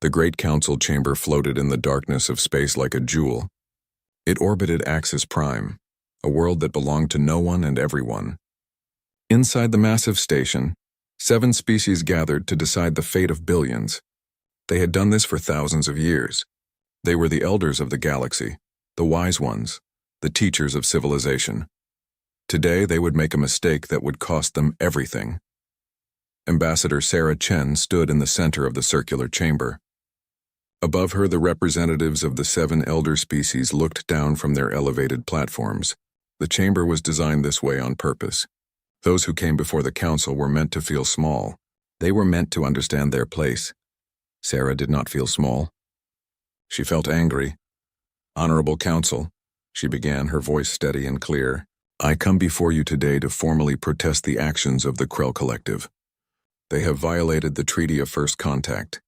The Great Council chamber floated in the darkness of space like a jewel. It orbited Axis Prime, a world that belonged to no one and everyone. Inside the massive station, 7 species gathered to decide the fate of billions. They had done this for thousands of years. They were the elders of the galaxy, the wise ones, the teachers of civilization. Today they would make a mistake that would cost them everything. Ambassador Sarah Chen stood in the center of the circular chamber. Above her, the representatives of the 7 elder species looked down from their elevated platforms. The chamber was designed this way on purpose. Those who came before the council were meant to feel small. They were meant to understand their place. Sarah did not feel small. She felt angry. "Honorable Council," she began, her voice steady and clear, "I come before you today to formally protest the actions of the Krell Collective. They have violated the Treaty of First Contact.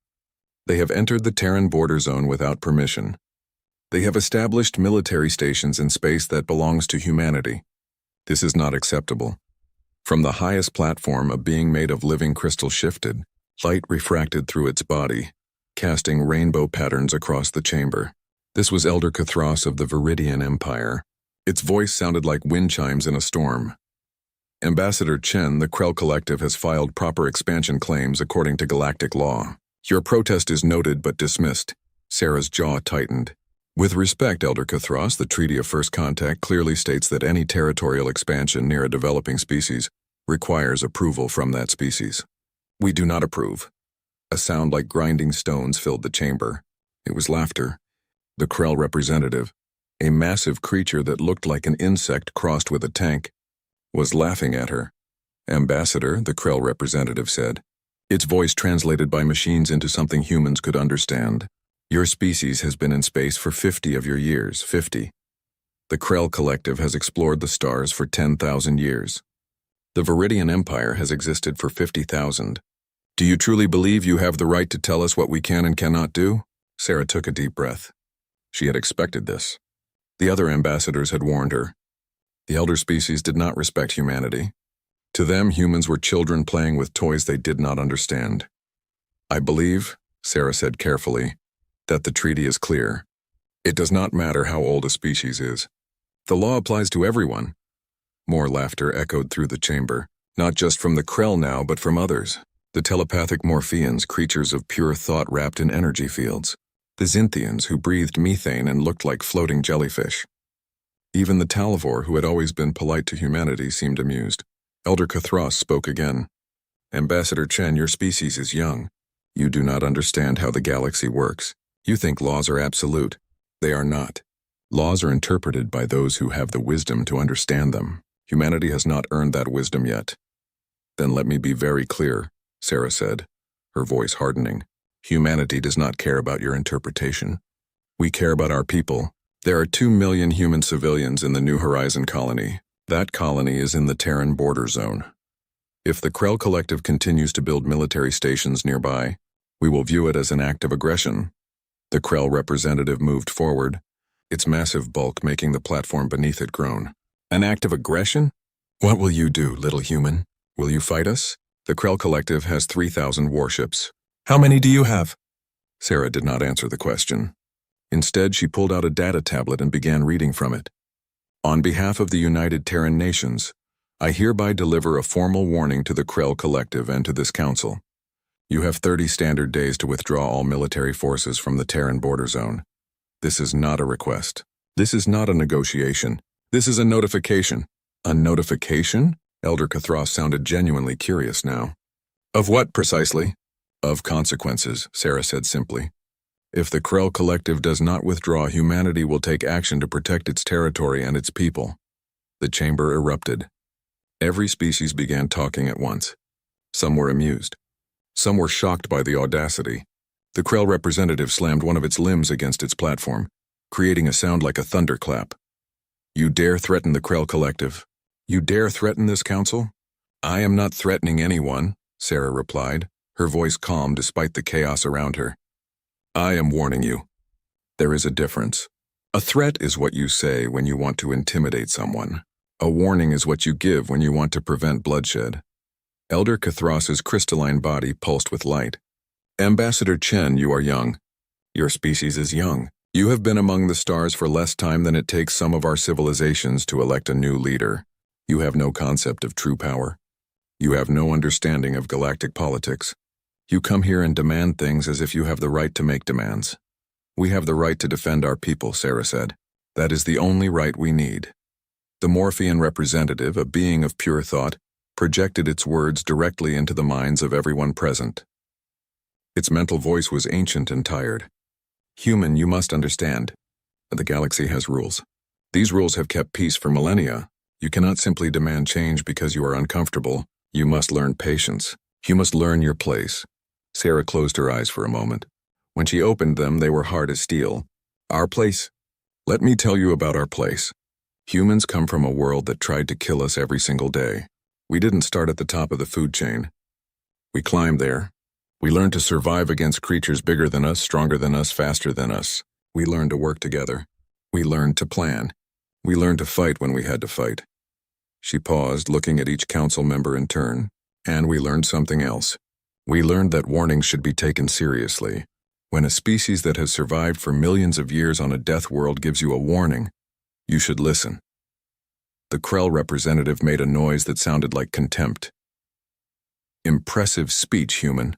They have entered the Terran border zone without permission. They have established military stations in space that belongs to humanity. This is not acceptable." From the highest platform, a being made of living crystal shifted. Light refracted through its body, casting rainbow patterns across the chamber. This was Elder Cathros of the Viridian Empire. Its voice sounded like wind chimes in a storm. "Ambassador Chen, the Krell Collective has filed proper expansion claims according to Galactic law. Your protest is noted but dismissed." Sarah's jaw tightened. "With respect, Elder Cathros, the Treaty of First Contact clearly states that any territorial expansion near a developing species requires approval from that species. We do not approve." A sound like grinding stones filled the chamber. It was laughter. The Krell representative, a massive creature that looked like an insect crossed with a tank, was laughing at her. "Ambassador," the Krell representative said, its voice translated by machines into something humans could understand. "Your species has been in space for 50 of your years, 50. The Krell Collective has explored the stars for 10,000 years. The Viridian Empire has existed for 50,000. Do you truly believe you have the right to tell us what we can and cannot do?" Sarah took a deep breath. She had expected this. The other ambassadors had warned her. The elder species did not respect humanity. To them, humans were children playing with toys they did not understand. "I believe," Sarah said carefully, "that the treaty is clear. It does not matter how old a species is. The law applies to everyone." More laughter echoed through the chamber, not just from the Krell now, but from others. The telepathic Morpheans, creatures of pure thought wrapped in energy fields. The Xinthians, who breathed methane and looked like floating jellyfish. Even the Talvor, who had always been polite to humanity, seemed amused. Elder Cathros spoke again. "Ambassador Chen, your species is young. You do not understand how the galaxy works. You think laws are absolute. They are not. Laws are interpreted by those who have the wisdom to understand them. Humanity has not earned that wisdom yet." "Then let me be very clear," Sarah said, her voice hardening. "Humanity does not care about your interpretation. We care about our people. There are 2 million human civilians in the New Horizon colony. That colony is in the Terran border zone. If the Krell Collective continues to build military stations nearby, we will view it as an act of aggression." The Krell representative moved forward, its massive bulk making the platform beneath it groan. "An act of aggression? What will you do, little human? Will you fight us? The Krell Collective has 3,000 warships. How many do you have?" Sarah did not answer the question. Instead, she pulled out a data tablet and began reading from it. "On behalf of the United Terran Nations, I hereby deliver a formal warning to the Krell Collective and to this council. You have 30 standard days to withdraw all military forces from the Terran border zone. This is not a request. This is not a negotiation. This is a notification." "A notification?" Elder Cathros sounded genuinely curious now. "Of what precisely?" "Of consequences," Sarah said simply. "If the Krell Collective does not withdraw, humanity will take action to protect its territory and its people." The chamber erupted. Every species began talking at once. Some were amused. Some were shocked by the audacity. The Krell representative slammed one of its limbs against its platform, creating a sound like a thunderclap. "You dare threaten the Krell Collective? You dare threaten this council?" "I am not threatening anyone," Sarah replied, her voice calm despite the chaos around her. "I am warning you. There is a difference. A threat is what you say when you want to intimidate someone. A warning is what you give when you want to prevent bloodshed." Elder Cathros's crystalline body pulsed with light. Ambassador Chen, you are young. Your species is young. You have been among the stars for less time than it takes some of our civilizations to elect a new leader. You have no concept of true power. You have no understanding of galactic politics. You come here and demand things as if you have the right to make demands. We have the right to defend our people, Sarah said. That is the only right we need. The Morphean representative, a being of pure thought, projected its words directly into the minds of everyone present. Its mental voice was ancient and tired. Human, you must understand. The galaxy has rules. These rules have kept peace for millennia. You cannot simply demand change because you are uncomfortable. You must learn patience. You must learn your place. Sarah closed her eyes for a moment. When she opened them, they were hard as steel. Our place. Let me tell you about our place. Humans come from a world that tried to kill us every single day. We didn't start at the top of the food chain. We climbed there. We learned to survive against creatures bigger than us, stronger than us, faster than us. We learned to work together. We learned to plan. We learned to fight when we had to fight. She paused, looking at each council member in turn. And we learned something else. We learned that warnings should be taken seriously. When a species that has survived for millions of years on a death world gives you a warning, you should listen. The Krell representative made a noise that sounded like contempt. Impressive speech, human.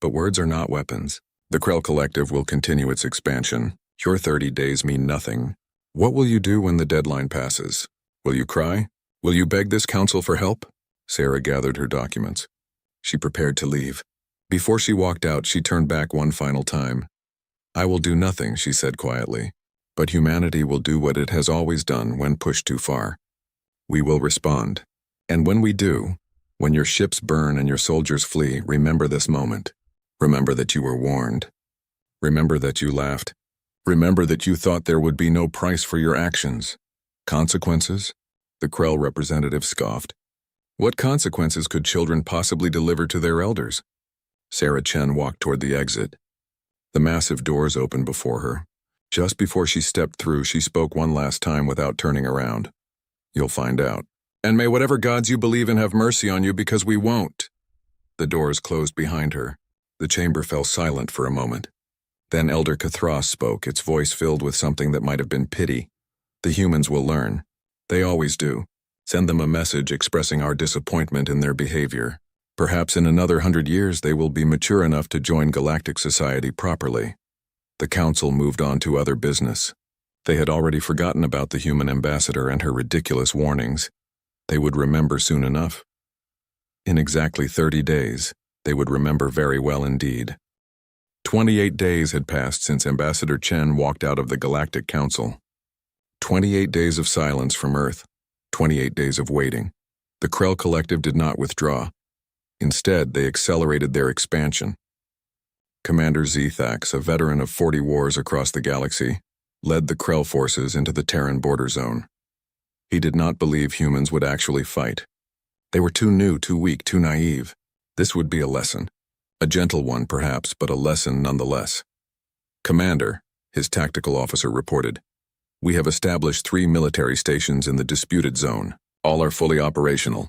But words are not weapons. The Krell Collective will continue its expansion. Your 30 days mean nothing. What will you do when the deadline passes? Will you cry? Will you beg this council for help? Sarah gathered her documents. She prepared to leave. Before she walked out, she turned back one final time. I will do nothing, she said quietly. But humanity will do what it has always done when pushed too far. We will respond. And when we do, when your ships burn and your soldiers flee, remember this moment. Remember that you were warned. Remember that you laughed. Remember that you thought there would be no price for your actions. Consequences? The Krell representative scoffed. What consequences could children possibly deliver to their elders? Sarah Chen walked toward the exit. The massive doors opened before her. Just before she stepped through, she spoke one last time without turning around. You'll find out. And may whatever gods you believe in have mercy on you, because we won't. The doors closed behind her. The chamber fell silent for a moment. Then Elder Cathras spoke, its voice filled with something that might have been pity. The humans will learn. They always do. Send them a message expressing our disappointment in their behavior. Perhaps in another 100 years they will be mature enough to join galactic society properly. The council moved on to other business. They had already forgotten about the human ambassador and her ridiculous warnings. They would remember soon enough. In exactly 30 days, they would remember very well indeed. 28 days had passed since Ambassador Chen walked out of the Galactic Council. 28 days of silence from Earth. 28 days of waiting. The Krell Collective did not withdraw. Instead, they accelerated their expansion. Commander Zethax, a veteran of 40 wars across the galaxy, led the Krell forces into the Terran border zone. He did not believe humans would actually fight. They were too new, too weak, too naive. This would be a lesson. A gentle one, perhaps, but a lesson nonetheless. Commander, his tactical officer reported, we have established 3 military stations in the disputed zone. All are fully operational.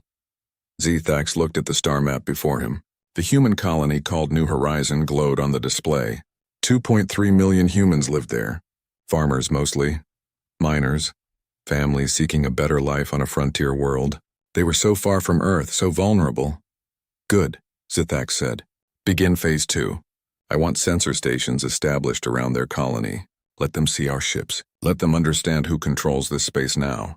Zethax looked at the star map before him. The human colony called New Horizon glowed on the display. 2.3 million humans lived there. Farmers mostly. Miners. Families seeking a better life on a frontier world. They were so far from Earth, so vulnerable. Good, Zethax said. Begin Phase 2. I want sensor stations established around their colony. Let them see our ships. Let them understand who controls this space now.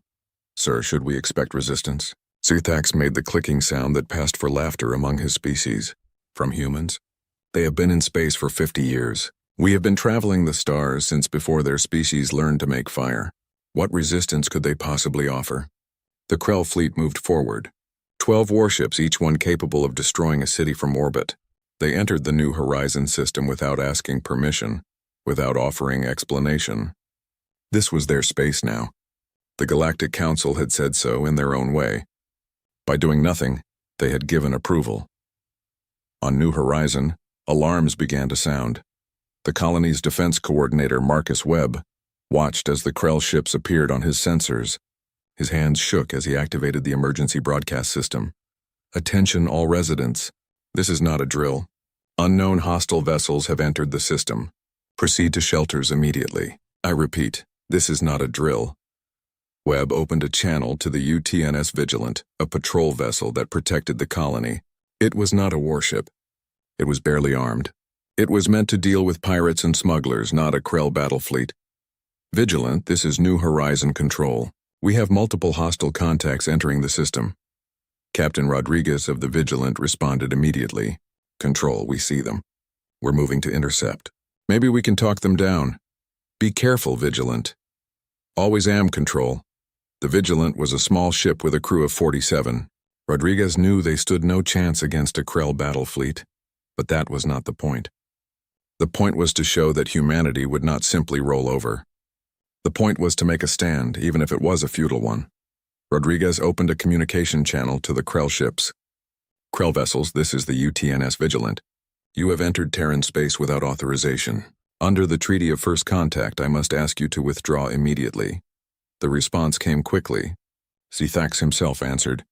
Sir, should we expect resistance? Zethax made the clicking sound that passed for laughter among his species. From humans? They have been in space for 50 years. We have been traveling the stars since before their species learned to make fire. What resistance could they possibly offer? The Krell fleet moved forward. 12 warships, each one capable of destroying a city from orbit. They entered the New Horizon system without asking permission, without offering explanation. This was their space now. The Galactic Council had said so in their own way. By doing nothing, they had given approval. On New Horizon, alarms began to sound. The colony's defense coordinator, Marcus Webb, watched as the Krell ships appeared on his sensors. His hands shook as he activated the emergency broadcast system. Attention all residents. This is not a drill. Unknown hostile vessels have entered the system. Proceed to shelters immediately. I repeat, this is not a drill. Webb opened a channel to the UTNS Vigilant, a patrol vessel that protected the colony. It was not a warship. It was barely armed. It was meant to deal with pirates and smugglers, not a Krell battle fleet. Vigilant, this is New Horizon Control. We have multiple hostile contacts entering the system. Captain Rodriguez of the Vigilant responded immediately. Control, we see them. We're moving to intercept. Maybe we can talk them down. Be careful, Vigilant. Always am, Control. The Vigilant was a small ship with a crew of 47. Rodriguez knew they stood no chance against a Krell battle fleet, but that was not the point. The point was to show that humanity would not simply roll over. The point was to make a stand, even if it was a futile one. Rodriguez opened a communication channel to the Krell ships. Krell vessels, this is the UTNS Vigilant. You have entered Terran space without authorization. Under the Treaty of First Contact, I must ask you to withdraw immediately. The response came quickly. Zethax himself answered,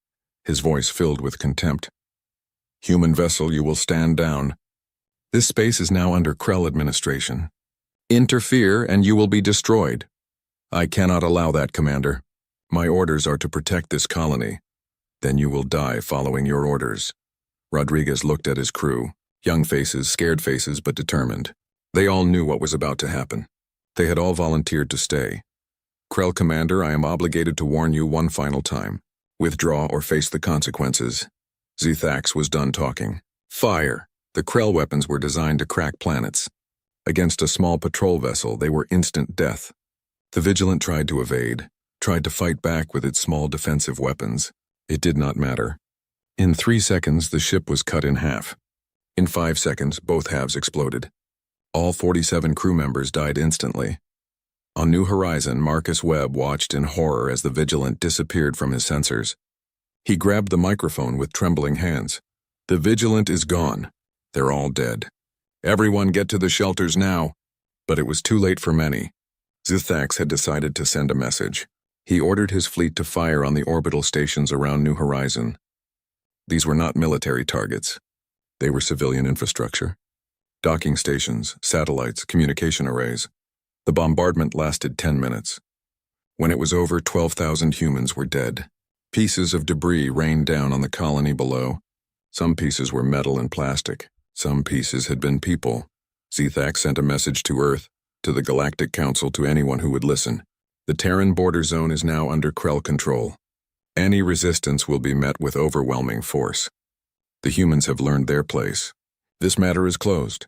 his voice filled with contempt. Human vessel, you will stand down. This space is now under Krell administration. Interfere and you will be destroyed. I cannot allow that, Commander. My orders are to protect this colony. Then you will die following your orders. Rodriguez looked at his crew, young faces, scared faces, but determined. They all knew what was about to happen. They had all volunteered to stay. Krell Commander, I am obligated to warn you one final time. Withdraw or face the consequences. Zethax was done talking. Fire! The Krell weapons were designed to crack planets. Against a small patrol vessel, they were instant death. The Vigilant tried to evade, tried to fight back with its small defensive weapons. It did not matter. In 3 seconds, the ship was cut in half. In 5 seconds, both halves exploded. All 47 crew members died instantly. On New Horizon, Marcus Webb watched in horror as the Vigilant disappeared from his sensors. He grabbed the microphone with trembling hands. The Vigilant is gone. They're all dead. Everyone get to the shelters now. But it was too late for many. Zethax had decided to send a message. He ordered his fleet to fire on the orbital stations around New Horizon. These were not military targets. They were civilian infrastructure. Docking stations, satellites, communication arrays. The bombardment lasted 10 minutes. When it was over, 12,000 humans were dead. Pieces of debris rained down on the colony below. Some pieces were metal and plastic. Some pieces had been people. Zethax sent a message to Earth, to the Galactic Council, to anyone who would listen. The Terran border zone is now under Krell control. Any resistance will be met with overwhelming force. The humans have learned their place. This matter is closed.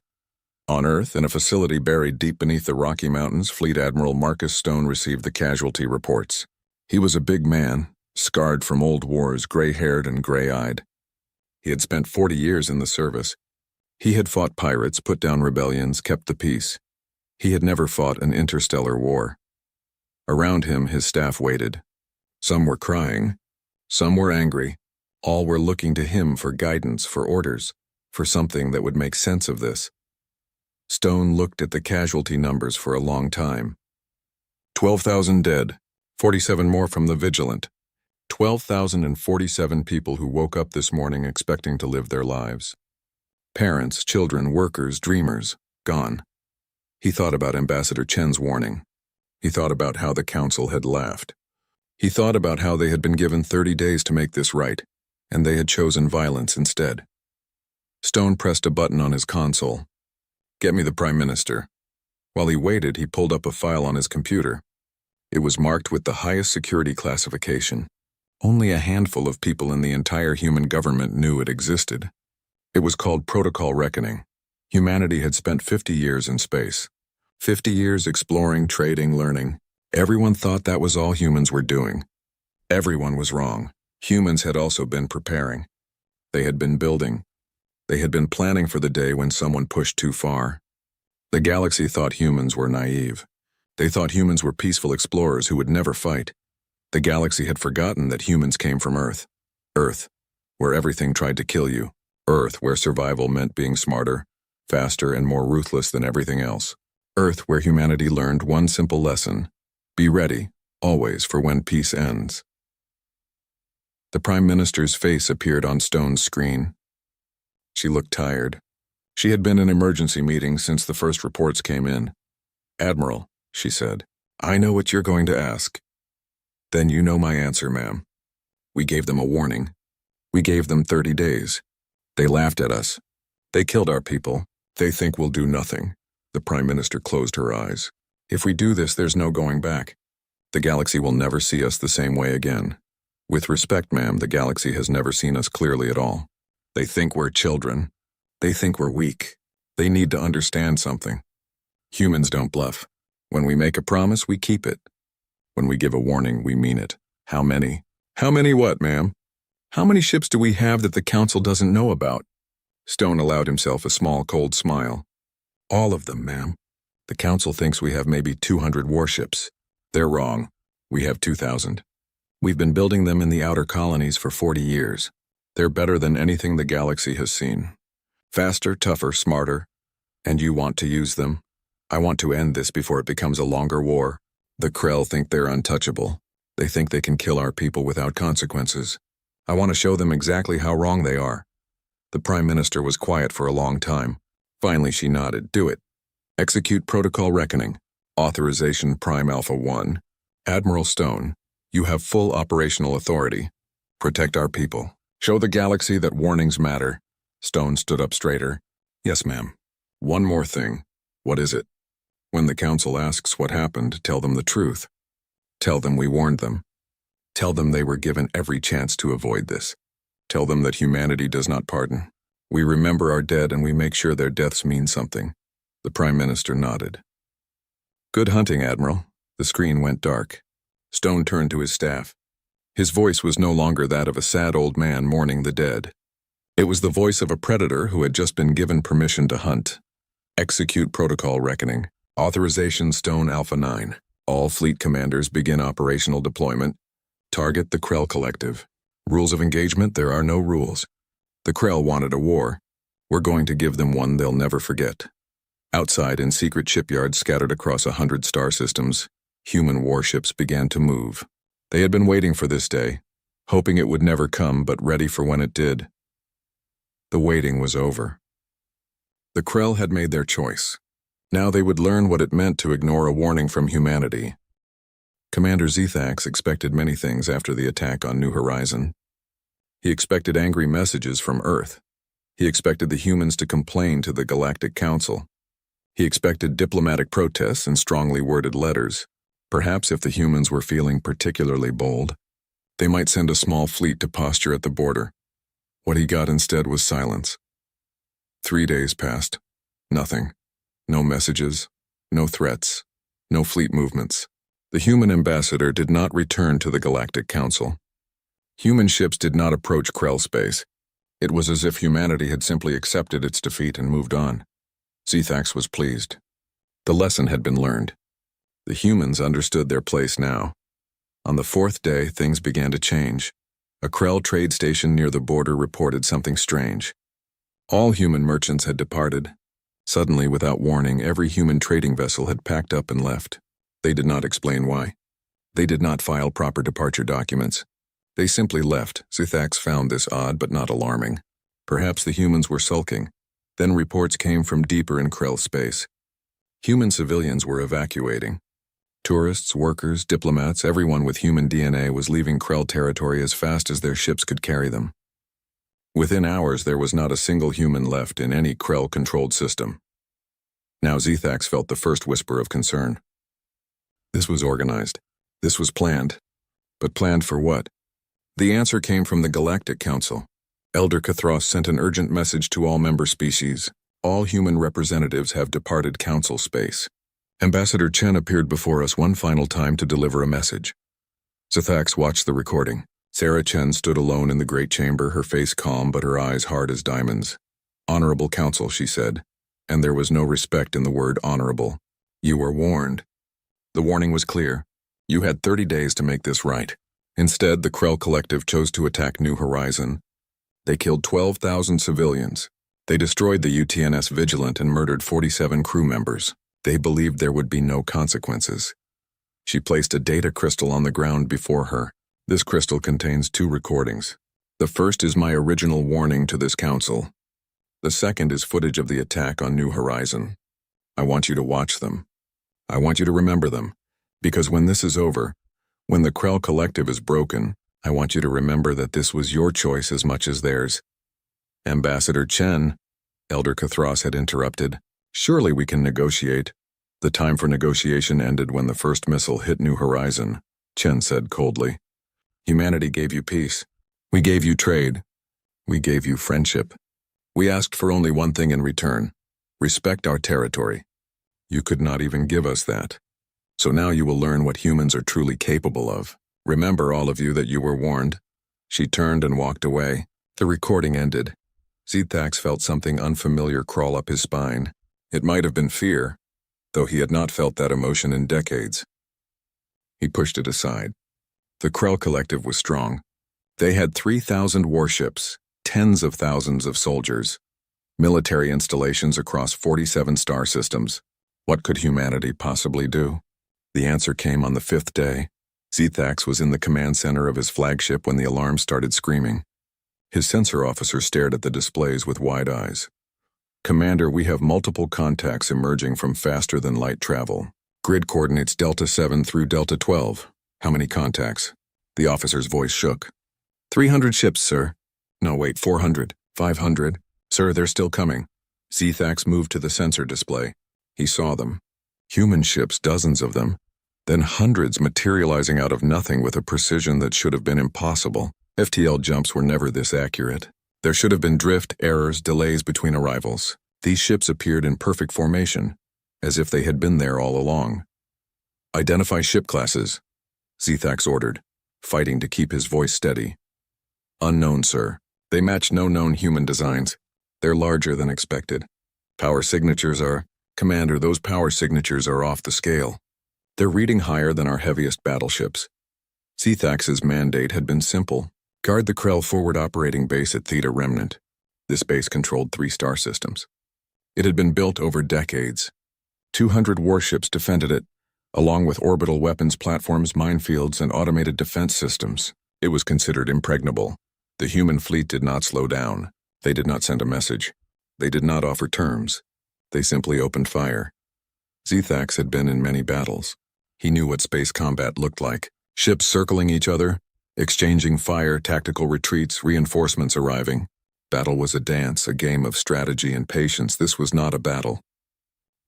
On Earth, in a facility buried deep beneath the Rocky Mountains, Fleet Admiral Marcus Stone received the casualty reports. He was a big man, scarred from old wars, gray-haired and gray-eyed. He had spent 40 years in the service. He had fought pirates, put down rebellions, kept the peace. He had never fought an interstellar war. Around him, his staff waited. Some were crying. Some were angry. All were looking to him for guidance, for orders, for something that would make sense of this. Stone looked at the casualty numbers for a long time. 12,000 dead, 47 more from the Vigilant. 12,047 people who woke up this morning expecting to live their lives. Parents, children, workers, dreamers, gone. He thought about Ambassador Chen's warning. He thought about how the Council had laughed. He thought about how they had been given 30 days to make this right, and they had chosen violence instead. Stone pressed a button on his console. Get me the Prime Minister. While he waited, he pulled up a file on his computer. It was marked with the highest security classification. Only a handful of people in the entire human government knew it existed. It was called Protocol Reckoning. Humanity had spent 50 years in space. 50 years exploring, trading, learning. Everyone thought that was all humans were doing. Everyone was wrong. Humans had also been preparing. They had been building. They had been planning for the day when someone pushed too far. The galaxy thought humans were naive. They thought humans were peaceful explorers who would never fight. The galaxy had forgotten that humans came from Earth. Earth, where everything tried to kill you. Earth, where survival meant being smarter, faster, and more ruthless than everything else. Earth, where humanity learned one simple lesson. Be ready, always, for when peace ends. The Prime Minister's face appeared on Stone's screen. She looked tired. She had been in emergency meetings since the first reports came in. "Admiral," she said, "I know what you're going to ask." "Then you know my answer, ma'am. We gave them a warning. We gave them 30 days. They laughed at us. They killed our people. They think we'll do nothing." The Prime Minister closed her eyes. "If we do this, there's no going back. The galaxy will never see us the same way again. With respect, ma'am, the galaxy has never seen us clearly at all. They think we're children. They think we're weak. They need to understand something. Humans don't bluff. When we make a promise, we keep it. When we give a warning, we mean it. How many? How many what, ma'am? How many ships do we have that the Council doesn't know about?" Stone allowed himself a small, cold smile. "All of them, ma'am. The Council thinks we have maybe 200 warships. They're wrong. We have 2,000. We've been building them in the outer colonies for 40 years. They're better than anything the galaxy has seen. Faster, tougher, smarter. And you want to use them? I want to end this before it becomes a longer war. The Krell think they're untouchable. They think they can kill our people without consequences. I want to show them exactly how wrong they are." The Prime Minister was quiet for a long time. Finally, she nodded. "Do it. Execute Protocol Reckoning. Authorization Prime Alpha 1. Admiral Stone, you have full operational authority. Protect our people. Show the galaxy that warnings matter." Stone stood up straighter. "Yes, ma'am. One more thing." "What is it?" "When the Council asks what happened, tell them the truth. Tell them we warned them. Tell them they were given every chance to avoid this. Tell them that humanity does not pardon. We remember our dead and we make sure their deaths mean something." The Prime Minister nodded. "Good hunting, Admiral." The screen went dark. Stone turned to his staff. His voice was no longer that of a sad old man mourning the dead. It was the voice of a predator who had just been given permission to hunt. Execute Protocol Reckoning. Authorization Stone Alpha 9. All fleet commanders begin operational deployment. Target the Krell Collective. Rules of engagement: there are no rules. The Krell wanted a war. We're going to give them one they'll never forget. Outside, in secret shipyards scattered across 100 star systems, human warships began to move. They had been waiting for this day, hoping it would never come, but ready for when it did. The waiting was over. The Krell had made their choice. Now they would learn what it meant to ignore a warning from humanity. Commander Zethax expected many things after the attack on New Horizon. He expected angry messages from Earth. He expected the humans to complain to the Galactic Council. He expected diplomatic protests and strongly worded letters. Perhaps if the humans were feeling particularly bold, they might send a small fleet to posture at the border. What he got instead was silence. 3 days passed. Nothing. No messages, no threats, no fleet movements. The human ambassador did not return to the Galactic Council. Human ships did not approach Krell space. It was as if humanity had simply accepted its defeat and moved on. Zethax was pleased. The lesson had been learned. The humans understood their place now. On the 4th day, things began to change. A Krell trade station near the border reported something strange. All human merchants had departed. Suddenly, without warning, every human trading vessel had packed up and left. They did not explain why. They did not file proper departure documents. They simply left. Zethax found this odd but not alarming. Perhaps the humans were sulking. Then reports came from deeper in Krell space. Human civilians were evacuating. Tourists, workers, diplomats, everyone with human DNA was leaving Krell territory as fast as their ships could carry them. Within hours, there was not a single human left in any Krell-controlled system. Now Zethax felt the first whisper of concern. This was organized. This was planned. But planned for what? The answer came from the Galactic Council. Elder Cathros sent an urgent message to all member species. All human representatives have departed Council space. Ambassador Chen appeared before us one final time to deliver a message. Zethax watched the recording. Sarah Chen stood alone in the great chamber, her face calm but her eyes hard as diamonds. "Honorable Council," she said, and there was no respect in the word honorable. "You were warned." The warning was clear. You had 30 days to make this right. Instead, the Krell Collective chose to attack New Horizon. They killed 12,000 civilians. They destroyed the UTNS Vigilant and murdered 47 crew members. They believed there would be no consequences. She placed a data crystal on the ground before her. This crystal contains 2 recordings. The first is my original warning to this council. The second is footage of the attack on New Horizon. I want you to watch them. I want you to remember them. Because when this is over, when the Krell Collective is broken, I want you to remember that this was your choice as much as theirs. Ambassador Chen, Elder Cathros had interrupted. Surely we can negotiate. The time for negotiation ended when the first missile hit New Horizon, Chen said coldly. Humanity gave you peace. We gave you trade. We gave you friendship. We asked for only one thing in return: respect our territory. You could not even give us that. So now you will learn what humans are truly capable of. Remember, all of you, that you were warned. She turned and walked away. The recording ended. Zethax felt something unfamiliar crawl up his spine. It might have been fear, though he had not felt that emotion in decades. He pushed it aside. The Krell Collective was strong. They had 3,000 warships, tens of thousands of soldiers, military installations across 47 star systems. What could humanity possibly do? The answer came on the 5th day. Zethax was in the command center of his flagship when the alarm started screaming. His sensor officer stared at the displays with wide eyes. Commander, we have multiple contacts emerging from faster-than-light travel. Grid coordinates Delta 7 through Delta 12. How many contacts? The officer's voice shook. 300 ships, sir. No, wait, 400, 500. Sir, they're still coming. Zethax moved to the sensor display. He saw them. Human ships, dozens of them. Then hundreds materializing out of nothing with a precision that should have been impossible. FTL jumps were never this accurate. There should have been drift, errors, delays between arrivals. These ships appeared in perfect formation, as if they had been there all along. Identify ship classes, Zethax ordered, fighting to keep his voice steady. Unknown, sir. They match no known human designs. They're larger than expected. Power signatures are... Commander, those power signatures are off the scale. They're reading higher than our heaviest battleships. Zethax's mandate had been simple. Guard the Krell forward operating base at Theta Remnant. This base controlled 3 star systems. It had been built over decades. 200 warships defended it, along with orbital weapons platforms, minefields, and automated defense systems. It was considered impregnable. The human fleet did not slow down. They did not send a message. They did not offer terms. They simply opened fire. Zethax had been in many battles. He knew what space combat looked like. Ships circling each other, exchanging fire, tactical retreats, reinforcements arriving. Battle was a dance, a game of strategy and patience. This was not a battle.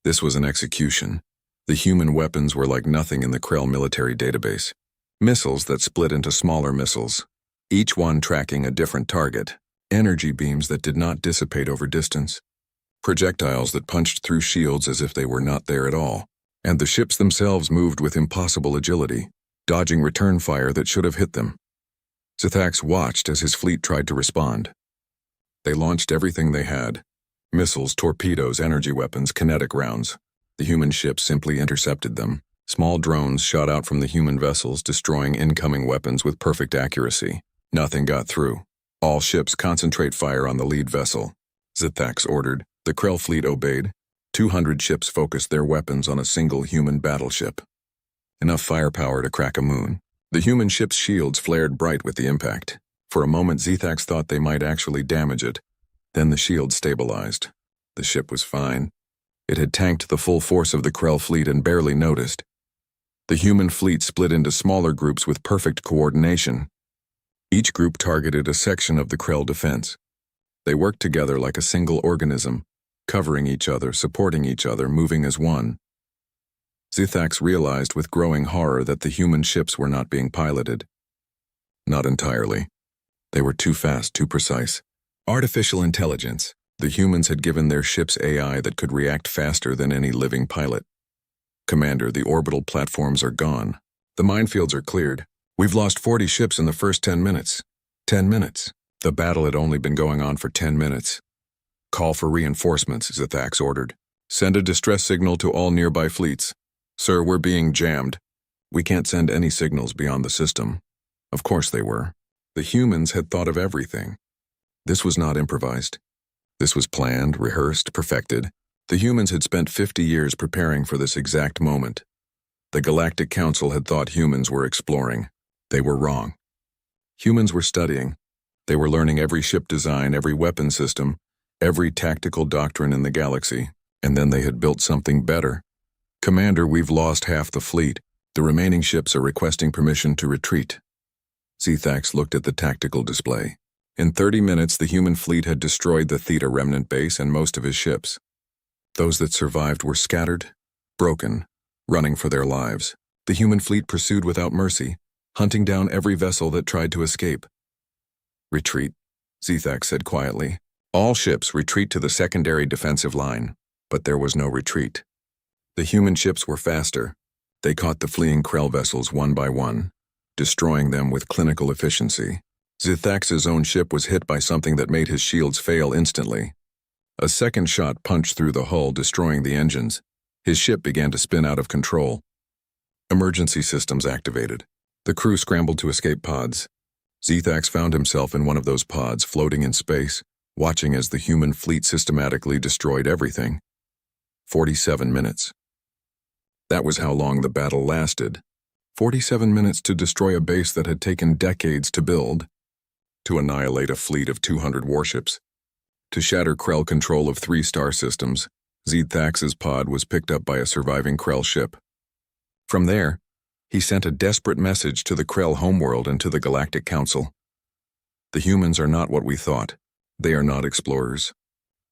This was an execution. The human weapons were like nothing in the Krell military database. Missiles that split into smaller missiles, each one tracking a different target. Energy beams that did not dissipate over distance. Projectiles that punched through shields as if they were not there at all. And the ships themselves moved with impossible agility, dodging return fire that should have hit them. Zethax watched as his fleet tried to respond. They launched everything they had. Missiles, torpedoes, energy weapons, kinetic rounds. The human ships simply intercepted them. Small drones shot out from the human vessels, destroying incoming weapons with perfect accuracy. Nothing got through. All ships concentrate fire on the lead vessel, Zethax ordered. The Krell fleet obeyed. 200 ships focused their weapons on a single human battleship. Enough firepower to crack a moon. The human ship's shields flared bright with the impact. For a moment, Zethax thought they might actually damage it. Then the shield stabilized. The ship was fine. It had tanked the full force of the Krell fleet and barely noticed. The human fleet split into smaller groups with perfect coordination. Each group targeted a section of the Krell defense. They worked together like a single organism, covering each other, supporting each other, moving as one. Zethax realized with growing horror that the human ships were not being piloted. Not entirely. They were too fast, too precise. Artificial intelligence. The humans had given their ships AI that could react faster than any living pilot. Commander, the orbital platforms are gone. The minefields are cleared. We've lost 40 ships in the first 10 minutes. 10 minutes. The battle had only been going on for 10 minutes. Call for reinforcements, Zethax ordered. Send a distress signal to all nearby fleets. Sir, we're being jammed. We can't send any signals beyond the system. Of course they were. The humans had thought of everything. This was not improvised. This was planned, rehearsed, perfected. The humans had spent 50 years preparing for this exact moment. The Galactic Council had thought humans were exploring. They were wrong. Humans were studying. They were learning every ship design, every weapon system, Every tactical doctrine in the galaxy, and then they had built something better. "Commander, we've lost half the fleet. The remaining ships are requesting permission to retreat." Zethax looked at the tactical display. In 30 minutes, the human fleet had destroyed the Theta Remnant base and most of his ships. Those that survived were scattered, broken, running for their lives. The human fleet pursued without mercy, hunting down every vessel that tried to escape. "Retreat," Zethax said quietly. "All ships retreat to the secondary defensive line." But there was no retreat. The human ships were faster. They caught the fleeing Krell vessels one by one, destroying them with clinical efficiency. Zethax's own ship was hit by something that made his shields fail instantly. A second shot punched through the hull, destroying the engines. His ship began to spin out of control. Emergency systems activated. The crew scrambled to escape pods. Zethax found himself in one of those pods, floating in space, watching as the human fleet systematically destroyed everything. 47 minutes. That was how long the battle lasted. 47 minutes to destroy a base that had taken decades to build, to annihilate a fleet of 200 warships, to shatter Krell control of 3 star systems. Zethax's pod was picked up by a surviving Krell ship. From there, he sent a desperate message to the Krell homeworld and to the Galactic Council. "The humans are not what we thought. They are not explorers.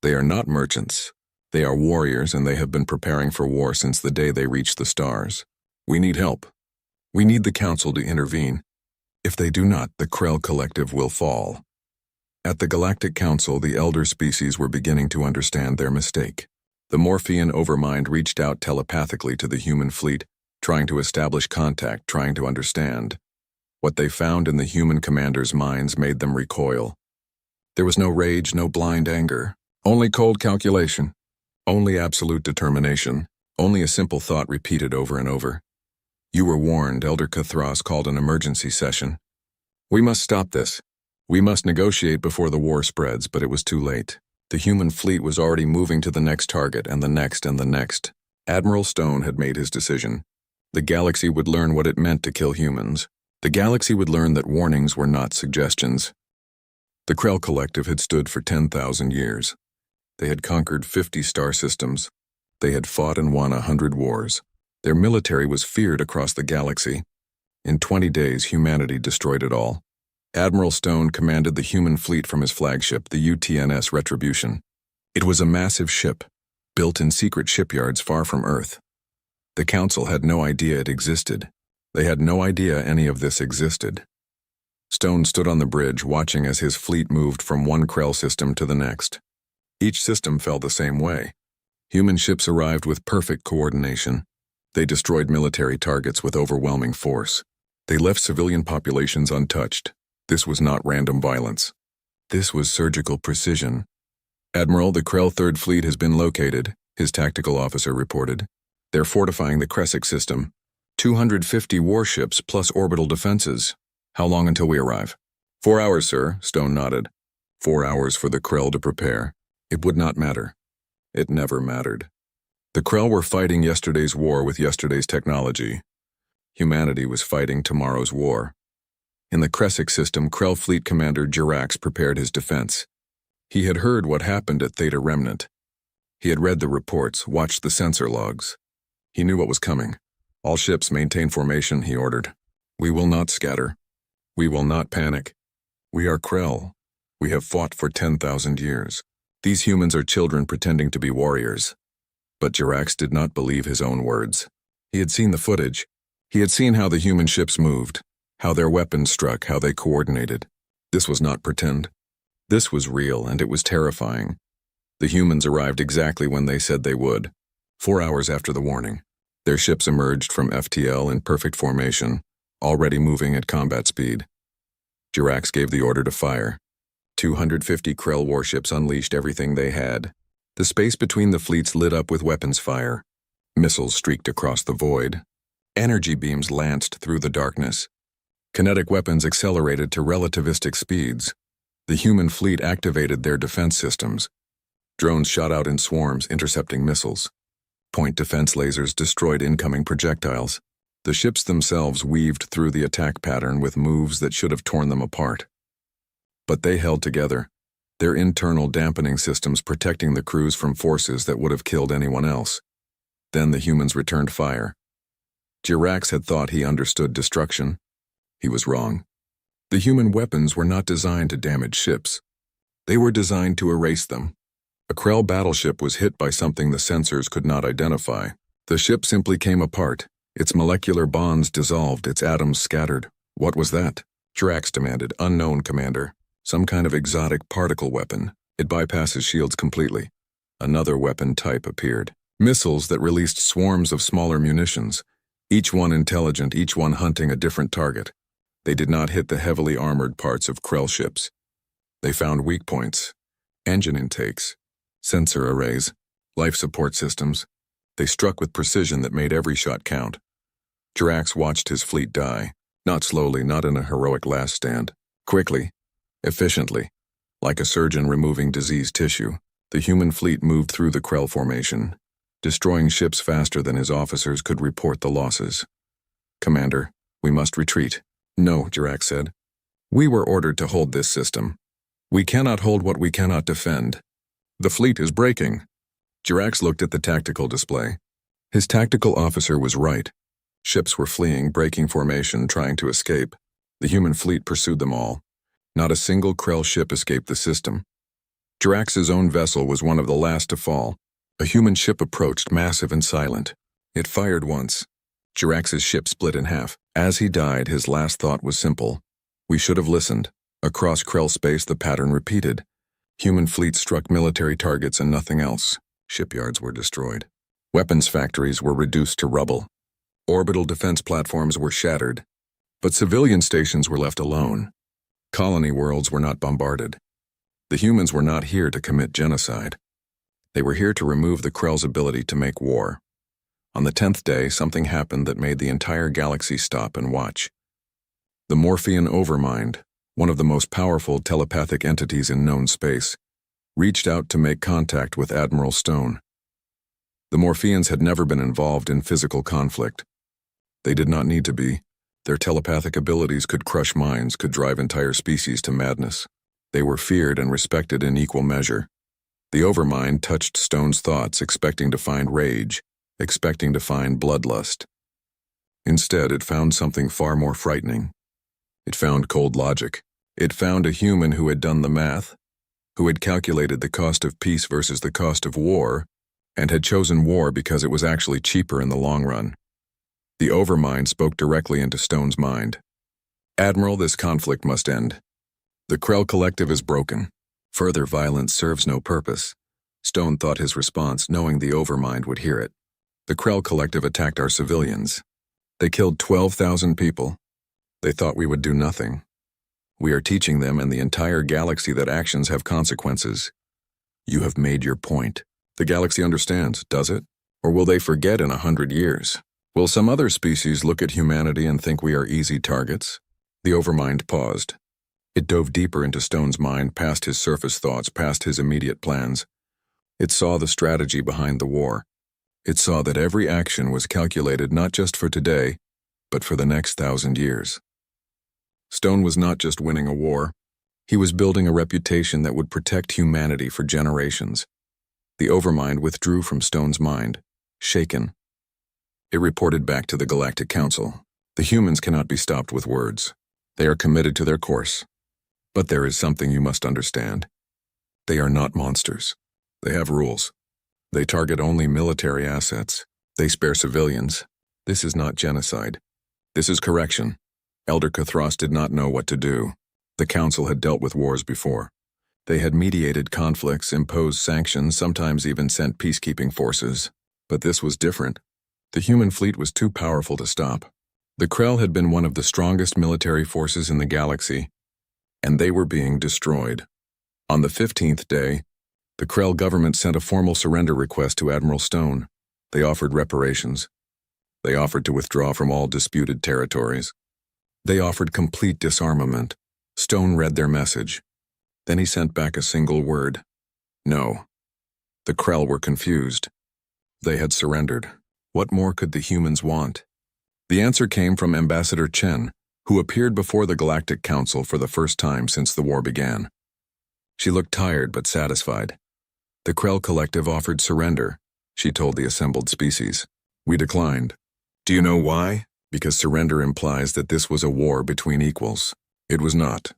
They are not merchants. They are warriors, and they have been preparing for war since the day they reached the stars. We need help. We need the Council to intervene. If they do not, the Krell Collective will fall." At the Galactic Council, the elder species were beginning to understand their mistake. The Morphean Overmind reached out telepathically to the human fleet, trying to establish contact, trying to understand. What they found in the human commanders' minds made them recoil. There was no rage, no blind anger, only cold calculation, only absolute determination, only a simple thought repeated over and over. "You were warned," Elder Cathras called an emergency session. "We must stop this. We must negotiate before the war spreads," but it was too late. The human fleet was already moving to the next target and the next and the next. Admiral Stone had made his decision. The galaxy would learn what it meant to kill humans. The galaxy would learn that warnings were not suggestions. The Krell Collective had stood for 10,000 years. They had conquered 50 star systems. They had fought and won 100 wars. Their military was feared across the galaxy. In 20 days, humanity destroyed it all. Admiral Stone commanded the human fleet from his flagship, the UTNS Retribution. It was a massive ship, built in secret shipyards far from Earth. The Council had no idea it existed. They had no idea any of this existed. Stone stood on the bridge, watching as his fleet moved from one Krell system to the next. Each system fell the same way. Human ships arrived with perfect coordination. They destroyed military targets with overwhelming force. They left civilian populations untouched. This was not random violence. This was surgical precision. "Admiral, the Krell Third Fleet has been located," his tactical officer reported. "They're fortifying the Kresic system. 250 warships plus orbital defenses. How long until we arrive?" 4 hours, sir," Stone nodded. 4 hours for the Krell to prepare. It would not matter. It never mattered. The Krell were fighting yesterday's war with yesterday's technology. Humanity was fighting tomorrow's war. In the Kresic system, Krell Fleet Commander Jirax prepared his defense. He had heard what happened at Theta Remnant. He had read the reports, watched the sensor logs. He knew what was coming. "All ships maintain formation," he ordered. "We will not scatter. We will not panic. We are Krell. We have fought for 10,000 years. These humans are children pretending to be warriors." But Jirax did not believe his own words. He had seen the footage. He had seen how the human ships moved, how their weapons struck, how they coordinated. This was not pretend. This was real, and it was terrifying. The humans arrived exactly when they said they would. 4 hours after the warning, their ships emerged from FTL in perfect formation, already moving at combat speed. Jirax gave the order to fire. 250 Krell warships unleashed everything they had. The space between the fleets lit up with weapons fire. Missiles streaked across the void. Energy beams lanced through the darkness. Kinetic weapons accelerated to relativistic speeds. The human fleet activated their defense systems. Drones shot out in swarms, intercepting missiles. Point defense lasers destroyed incoming projectiles. The ships themselves weaved through the attack pattern with moves that should have torn them apart. But they held together. their internal dampening systems protecting the crews from forces that would have killed anyone else. Then the humans returned fire. Jirax had thought he understood destruction. He was wrong. The human weapons were not designed to damage ships. They were designed to erase them. A Krell battleship was hit by something the sensors could not identify. The ship simply came apart. Its molecular bonds dissolved, its atoms scattered. What was that? Jirax demanded. Unknown, Commander. Some kind of exotic particle weapon. It bypasses shields completely. Another weapon type appeared. Missiles that released swarms of smaller munitions, each one intelligent, each one hunting a different target. They did not hit the heavily armored parts of Krell ships. They found weak points, engine intakes, sensor arrays, life support systems. They struck with precision that made every shot count. Jirax watched his fleet die, not slowly, not in a heroic last stand. Quickly, efficiently, like a surgeon removing diseased tissue, the human fleet moved through the Krell formation, destroying ships faster than his officers could report the losses. Commander, we must retreat. No, Jirax said. We were ordered to hold this system. We cannot hold what we cannot defend. The fleet is breaking. Jirax looked at the tactical display. His tactical officer was right. Ships were fleeing, breaking formation, trying to escape. The human fleet pursued them all. Not a single Krell ship escaped the system. Jirax's own vessel was one of the last to fall. A human ship approached, massive and silent. It fired once. Jirax's ship split in half. As he died, his last thought was simple. We should have listened. Across Krell space, the pattern repeated. Human fleets struck military targets and nothing else. Shipyards were destroyed. Weapons factories were reduced to rubble. Orbital defense platforms were shattered. But civilian stations were left alone. Colony worlds were not bombarded. The humans were not here to commit genocide. They were here to remove the Krell's ability to make war. On the 10th day, something happened that made the entire galaxy stop and watch. The Morphean Overmind, one of the most powerful telepathic entities in known space, reached out to make contact with Admiral Stone. The Morpheans had never been involved in physical conflict. They did not need to be. Their telepathic abilities could crush minds, could drive entire species to madness. They were feared and respected in equal measure. The Overmind touched Stone's thoughts, expecting to find rage, expecting to find bloodlust. Instead, it found something far more frightening. It found cold logic. It found a human who had done the math, who had calculated the cost of peace versus the cost of war, and had chosen war because it was actually cheaper in the long run. The Overmind spoke directly into Stone's mind. Admiral, this conflict must end. The Krell Collective is broken. Further violence serves no purpose. Stone thought his response, knowing the Overmind would hear it. The Krell Collective attacked our civilians. They killed 12,000 people. They thought we would do nothing. We are teaching them and the entire galaxy that actions have consequences. You have made your point. The galaxy understands, does it? Or will they forget in 100 years? Will some other species look at humanity and think we are easy targets? The Overmind paused. It dove deeper into Stone's mind, past his surface thoughts, past his immediate plans. It saw the strategy behind the war. It saw that every action was calculated not just for today, but for the next 1,000 years. Stone was not just winning a war. He was building a reputation that would protect humanity for generations. The Overmind withdrew from Stone's mind, shaken. It reported back to the Galactic Council. The humans cannot be stopped with words. They are committed to their course. But there is something you must understand. They are not monsters. They have rules. They target only military assets. They spare civilians. This is not genocide. This is correction. Elder Cathros did not know what to do. The Council had dealt with wars before. They had mediated conflicts, imposed sanctions, sometimes even sent peacekeeping forces. But this was different. The human fleet was too powerful to stop. The Krell had been one of the strongest military forces in the galaxy, and they were being destroyed. On the 15th day, the Krell government sent a formal surrender request to Admiral Stone. They offered reparations. They offered to withdraw from all disputed territories. They offered complete disarmament. Stone read their message. Then he sent back a single word. No. The Krell were confused. They had surrendered. What more could the humans want? The answer came from Ambassador Chen, who appeared before the Galactic Council for the first time since the war began. She looked tired but satisfied. The Krell Collective offered surrender, she told the assembled species. We declined. Do you know why? Because surrender implies that this was a war between equals. It was not.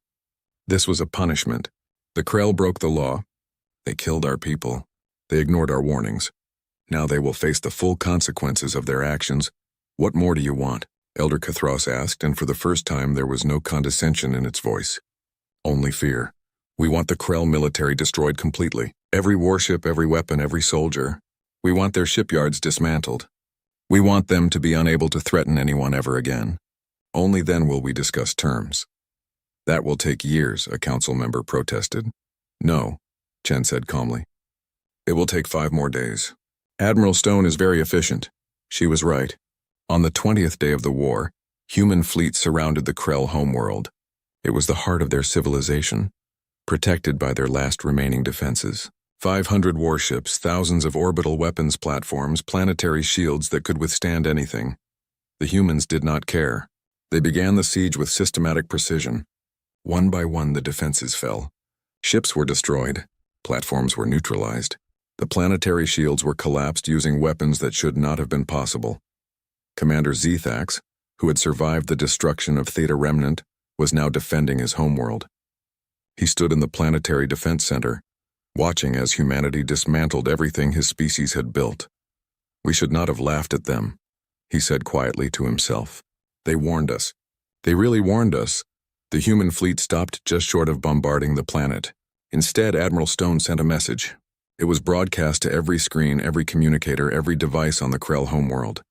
This was a punishment. The Krell broke the law. They killed our people. They ignored our warnings. Now they will face the full consequences of their actions. What more do you want? Elder Cathros asked, and for the first time there was no condescension in its voice. Only fear. We want the Krell military destroyed completely. Every warship, every weapon, every soldier. We want their shipyards dismantled. We want them to be unable to threaten anyone ever again. Only then will we discuss terms. That will take years, a council member protested. No, Chen said calmly. It will take 5 more days. Admiral Stone is very efficient. She was right. On the 20th day of the war, human fleets surrounded the Krell homeworld. It was the heart of their civilization, protected by their last remaining defenses. 500 warships, thousands of orbital weapons platforms, planetary shields that could withstand anything. The humans did not care. They began the siege with systematic precision. One by one the defenses fell. Ships were destroyed. Platforms were neutralized. The planetary shields were collapsed using weapons that should not have been possible. Commander Zethax, who had survived the destruction of Theta Remnant, was now defending his homeworld. He stood in the Planetary Defense Center, watching as humanity dismantled everything his species had built. We should not have laughed at them, he said quietly to himself. They warned us. They really warned us. The human fleet stopped just short of bombarding the planet. Instead, Admiral Stone sent a message. It was broadcast to every screen, every communicator, every device on the Krell homeworld.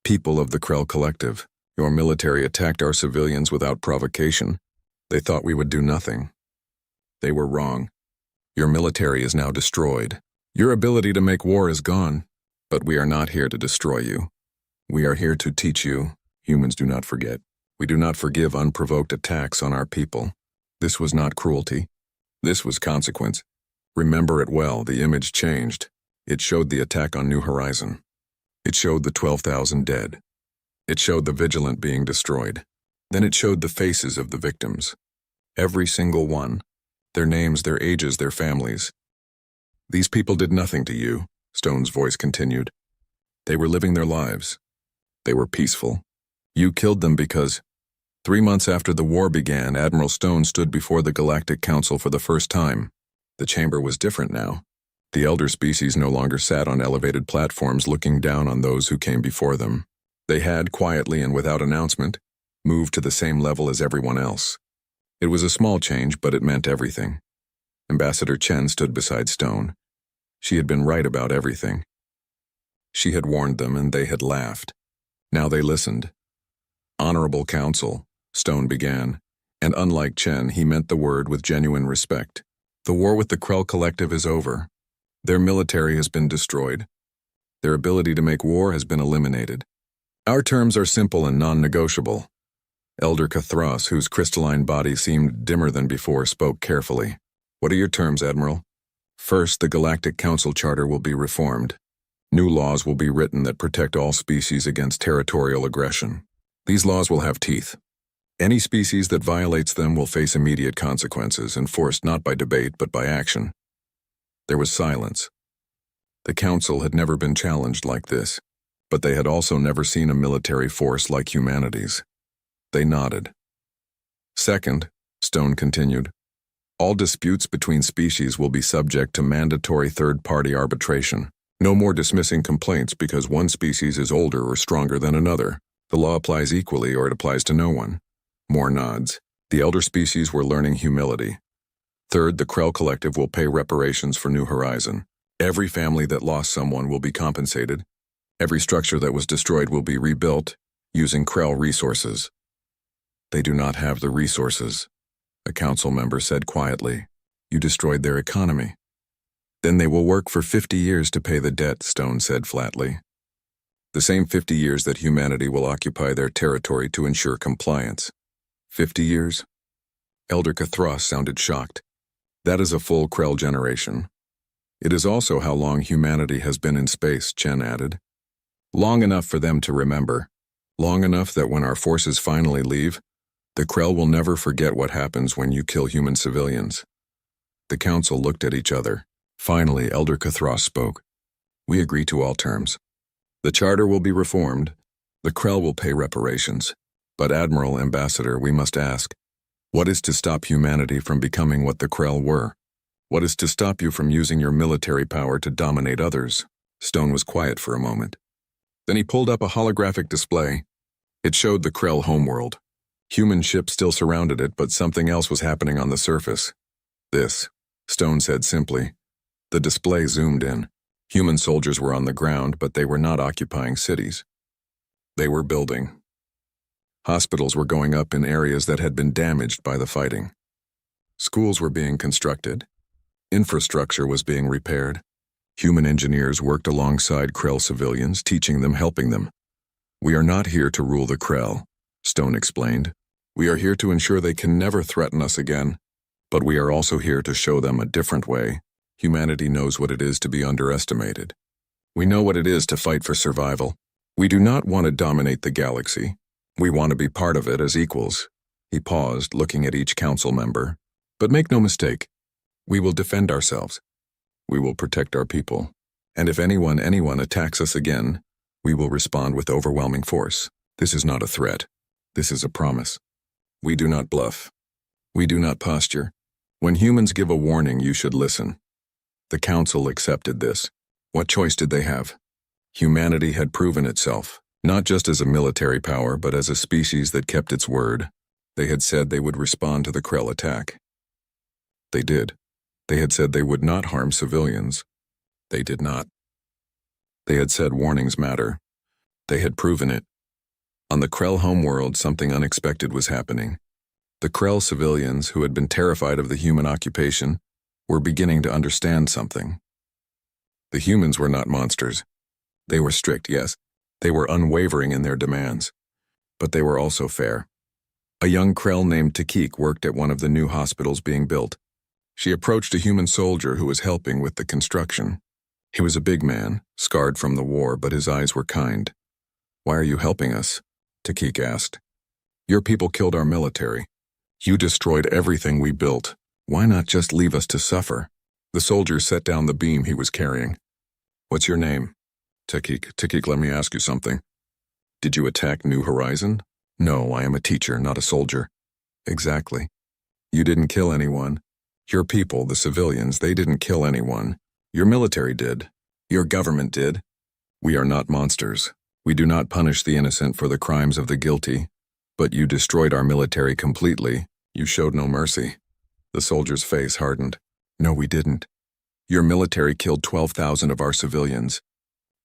People of the Krell Collective, your military attacked our civilians without provocation. They thought we would do nothing. They were wrong. Your military is now destroyed. Your ability to make war is gone, but we are not here to destroy you. We are here to teach you. Humans do not forget. We do not forgive unprovoked attacks on our people. This was not cruelty. This was consequence. Remember it well, the image changed. It showed the attack on New Horizon. It showed the 12,000 dead. It showed the Vigilant being destroyed. Then it showed the faces of the victims. Every single one. Their names, their ages, their families. These people did nothing to you, Stone's voice continued. They were living their lives. They were peaceful. You killed them because 3 months after the war began, Admiral Stone stood before the Galactic Council for the first time. The chamber was different now. The elder species no longer sat on elevated platforms looking down on those who came before them. They had, quietly and without announcement, moved to the same level as everyone else. It was a small change, but it meant everything. Ambassador Chen stood beside Stone. She had been right about everything. She had warned them, and they had laughed. Now they listened. Honorable Council, Stone began, and unlike Chen, he meant the word with genuine respect. The war with the Krell Collective is over. Their military has been destroyed. Their ability to make war has been eliminated. Our terms are simple and non-negotiable. Elder Cathros, whose crystalline body seemed dimmer than before, spoke carefully. What are your terms, Admiral? First, the Galactic Council Charter will be reformed. New laws will be written that protect all species against territorial aggression. These laws will have teeth. Any species that violates them will face immediate consequences, enforced not by debate but by action. There was silence. The Council had never been challenged like this, but they had also never seen a military force like humanity's. They nodded. Second, Stone continued, all disputes between species will be subject to mandatory third-party arbitration. No more dismissing complaints because one species is older or stronger than another. The law applies equally or it applies to no one. More nods. The elder species were learning humility. Third, the Krell Collective will pay reparations for New Horizon. Every family that lost someone will be compensated. Every structure that was destroyed will be rebuilt using Krell resources. They do not have the resources, a council member said quietly. You destroyed their economy. Then they will work for 50 years to pay the debt, Stone said flatly. The same 50 years that humanity will occupy their territory to ensure compliance. 50 years? Elder Cathros sounded shocked. That is a full Krell generation. It is also how long humanity has been in space, Chen added. Long enough for them to remember. Long enough that when our forces finally leave, the Krell will never forget what happens when you kill human civilians. The council looked at each other. Finally, Elder Cathras spoke. We agree to all terms. The charter will be reformed. The Krell will pay reparations. But Admiral, Ambassador, we must ask, what is to stop humanity from becoming what the Krell were? What is to stop you from using your military power to dominate others? Stone was quiet for a moment. Then he pulled up a holographic display. It showed the Krell homeworld. Human ships still surrounded it, but something else was happening on the surface. This, Stone said simply. The display zoomed in. Human soldiers were on the ground, but they were not occupying cities. They were building. Hospitals were going up in areas that had been damaged by the fighting. Schools were being constructed. Infrastructure was being repaired. Human engineers worked alongside Krell civilians, teaching them, helping them. We are not here to rule the Krell, Stone explained. We are here to ensure they can never threaten us again. But we are also here to show them a different way. Humanity knows what it is to be underestimated. We know what it is to fight for survival. We do not want to dominate the galaxy. We want to be part of it as equals. He paused, looking at each council member. But make no mistake, we will defend ourselves. We will protect our people. And if anyone attacks us again, we will respond with overwhelming force. This is not a threat. This is a promise. We do not bluff. We do not posture. When humans give a warning, you should listen. The council accepted this. What choice did they have? Humanity had proven itself, not just as a military power, but as a species that kept its word. They had said they would respond to the Krell attack. They did. They had said they would not harm civilians. They did not. They had said warnings matter. They had proven it. On the Krell homeworld, something unexpected was happening. The Krell civilians, who had been terrified of the human occupation, were beginning to understand something. The humans were not monsters. They were strict, yes. They were unwavering in their demands. But they were also fair. A young Krell named Takik worked at one of the new hospitals being built. She approached a human soldier who was helping with the construction. He was a big man, scarred from the war, but his eyes were kind. Why are you helping us? Takik asked. Your people killed our military. You destroyed everything we built. Why not just leave us to suffer? The soldier set down the beam he was carrying. What's your name? Takik, let me ask you something. Did you attack New Horizon? No, I am a teacher, not a soldier. Exactly. You didn't kill anyone. Your people, the civilians, they didn't kill anyone. Your military did. Your government did. We are not monsters. We do not punish the innocent for the crimes of the guilty. But you destroyed our military completely. You showed no mercy. The soldier's face hardened. No, we didn't. Your military killed 12,000 of our civilians.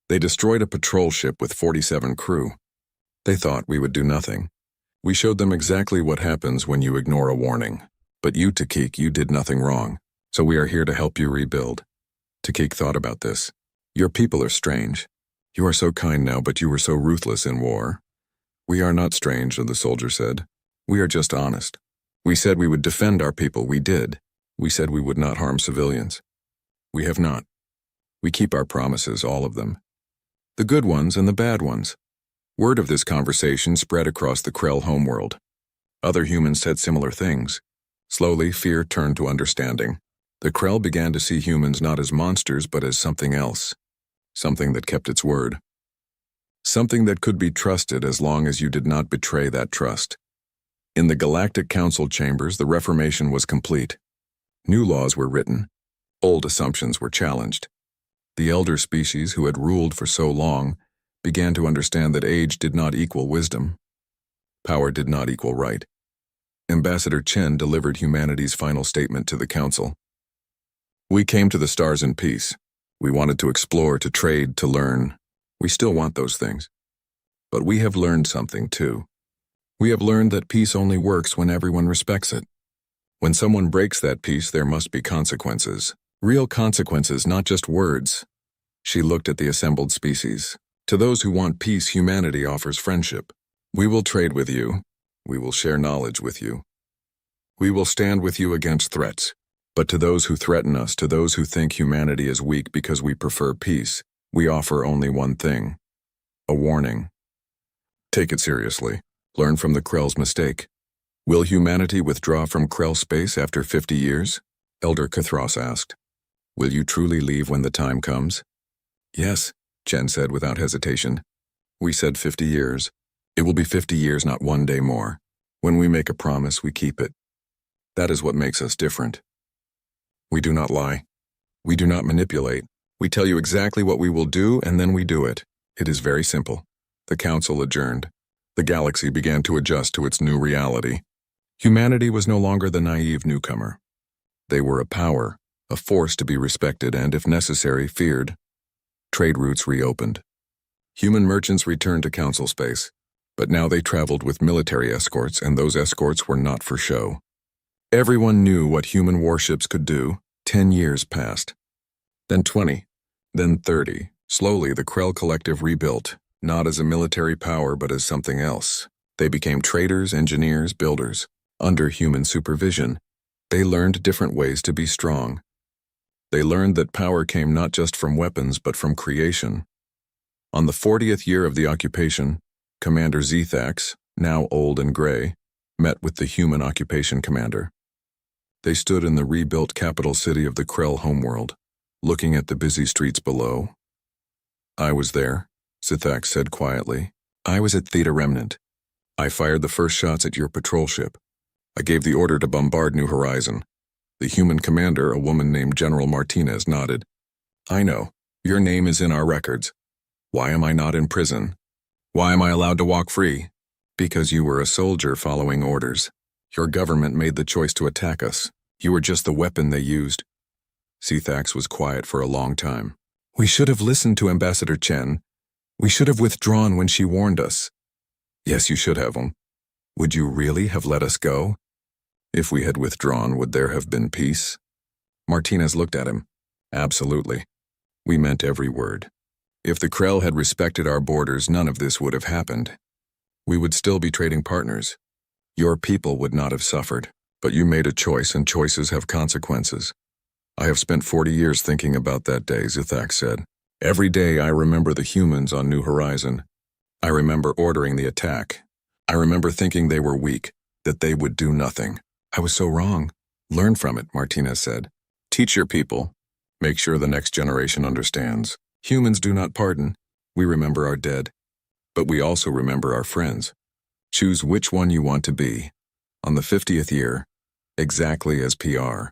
They destroyed a patrol ship with 47 crew. They thought we would do nothing. We showed them exactly what happens when you ignore a warning. But you, Takik, you did nothing wrong. So we are here to help you rebuild. Takik thought about this. Your people are strange. You are so kind now, but you were so ruthless in war. We are not strange, the soldier said. We are just honest. We said we would defend our people. We did. We said we would not harm civilians. We have not. We keep our promises, all of them. The good ones and the bad ones. Word of this conversation spread across the Krell homeworld. Other humans said similar things. Slowly, fear turned to understanding. The Krell began to see humans not as monsters, but as something else. Something that kept its word. Something that could be trusted as long as you did not betray that trust. In the Galactic Council chambers, the reformation was complete. New laws were written. Old assumptions were challenged. The elder species, who had ruled for so long, began to understand that age did not equal wisdom. Power did not equal right. Ambassador Chen delivered humanity's final statement to the Council. We came to the stars in peace. We wanted to explore, to trade, to learn. We still want those things. But we have learned something, too. We have learned that peace only works when everyone respects it. When someone breaks that peace, there must be consequences. Real consequences, not just words. She looked at the assembled species. To those who want peace, humanity offers friendship. We will trade with you. We will share knowledge with you. We will stand with you against threats. But to those who threaten us, to those who think humanity is weak because we prefer peace, we offer only one thing. A warning. Take it seriously. Learn from the Krell's mistake. Will humanity withdraw from Krell space after 50 years? Elder Cathros asked. Will you truly leave when the time comes? Yes, Chen said without hesitation. We said 50 years. It will be 50 years, not one day more. When we make a promise, we keep it. That is what makes us different. We do not lie. We do not manipulate. We tell you exactly what we will do, and then we do it. It is very simple. The council adjourned. The galaxy began to adjust to its new reality. Humanity was no longer the naive newcomer. They were a power, a force to be respected and, if necessary, feared. Trade routes reopened. Human merchants returned to council space, but now they traveled with military escorts, and those escorts were not for show. Everyone knew what human warships could do. 10 years passed. Then 20. Then 30. Slowly, the Krell collective rebuilt, not as a military power but as something else. They became traders, engineers, builders. Under human supervision, they learned different ways to be strong. They learned that power came not just from weapons but from creation. On the 40th year of the occupation, Commander Zethax, now old and gray, met with the human occupation commander. They stood in the rebuilt capital city of the Krell homeworld, looking at the busy streets below. I was there, Zethax said quietly. I was at Theta Remnant. I fired the first shots at your patrol ship. I gave the order to bombard New Horizon. The human commander, a woman named General Martinez, nodded. I know. Your name is in our records. Why am I not in prison? Why am I allowed to walk free? Because you were a soldier following orders. Your government made the choice to attack us. You were just the weapon they used. Zethax was quiet for a long time. We should have listened to Ambassador Chen. We should have withdrawn when she warned us. Yes, you should have. Would you really have let us go? If we had withdrawn, would there have been peace? Martinez looked at him. Absolutely. We meant every word. If the Krell had respected our borders, none of this would have happened. We would still be trading partners. Your people would not have suffered, but you made a choice, and choices have consequences. I have spent 40 years thinking about that day, Zethax said. Every day I remember the humans on New Horizon. I remember ordering the attack. I remember thinking they were weak, that they would do nothing. I was so wrong. Learn from it, Martinez said. Teach your people. Make sure the next generation understands. Humans do not pardon. We remember our dead. But we also remember our friends. Choose which one you want to be. On the 50th year, exactly as PR.